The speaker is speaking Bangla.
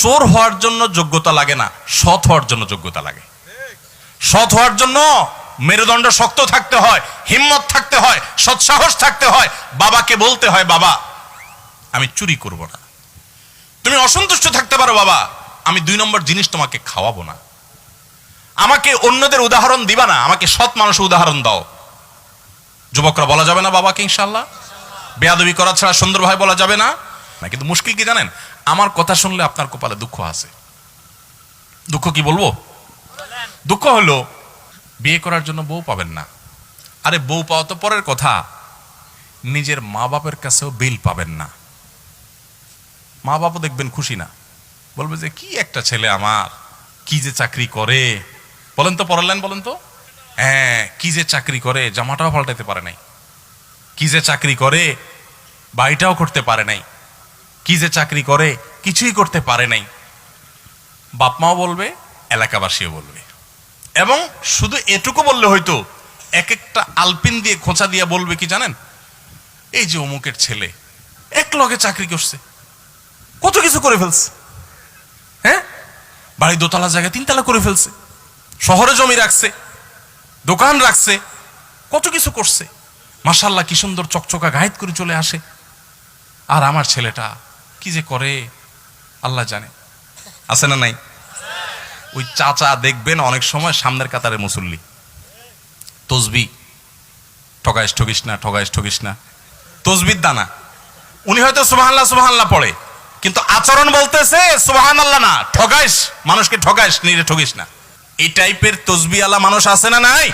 চোর হওয়ার জন্য যোগ্যতা লাগে না, সৎ হওয়ার জন্য যোগ্যতা লাগে। সৎ হওয়ার জন্য মেরুদণ্ড শক্ত থাকতে হয়, হিম্মত থাকতে হয়, সৎসাহস থাকতে হয়। বাবাকে বলতে হয়, বাবা আমি চুরি করব না। তুমি অসন্তুষ্ট থাকতে পারো, বাবা আমি 2 নম্বর জিনিস তোমাকে খাওয়াবো না। আমাকে অন্যদের উদাহরণ দিবা না, আমাকে সৎ মানুষের উদাহরণ দাও। যুবকরা বলা যাবে না বাবাকে ইনশাআল্লাহ? বেয়াদবি করা ছাড়া সুন্দরভাবে বলা যাবে না। কিন্তু মুশকিল কি জানেন? আমার কথা শুনলে আপনার কপালে দুঃখ আছে। দুঃখ কি বলবো? দুঃখ হলো বিয়ে করার জন্য বউ পাবেন না। আরে বউ পাওয়া তো পরের কথা, নিজের মা বাপের কাছেও বিল পাবেন না। মা বাপও দেখবেন খুশি না, বলবে যে কি একটা ছেলে আমার, কি যে চাকরি করে। বলেন তো, পড়ালেন বলেন তো? হ্যাঁ, কি যে চাকরি করে, জামাটাও পাল্টাতে পারে নাই। কি যে চাকরি করে, বাড়িটাও করতে পারে নাই। কি যে চাকরি করে, কিছুই করতে পারে নাই। বাপ মাও বলবে, এলাকাবাসীও বলবে। এবং শুধু এটুকু বললে হয়তো, এক একটা আলপিন দিয়ে খোঁচা দিয়ে বলবে কি জানেন? এই যে অমুকের ছেলে এক লগে চাকরি করছে, কত কিছু করে ফেলছে। হ্যাঁ, বাড়ি 2 তলা জায়গায় 3 তলা করে ফেলছে, শহরে জমি রাখছে, দোকান রাখছে, কত কিছু করছে। মাশাআল্লাহ কি সুন্দর চকচকা গায়েত করে চলে আসে। আর আমার ছেলেটা কি যে করে আল্লাহ জানে। আছে না নাই? ওই চাচা দেখবেন অনেক সময় সামনের কাতারে মুসল্লি, তসবি, ঠগাইস ঠগিস না, ঠগাইস ঠগিস না, তসবির দানা। উনি হয়তো সুবহানাল্লাহ সুবহানাল্লাহ পড়ে, কিন্তু আচরণ বলতেছে সুবহানাল্লাহ না, ঠগাইস, মানুষকে ঠগাইস, নিজে ঠগিস না। এই টাইপের তসবি আলা মানুষ আছে না নাই?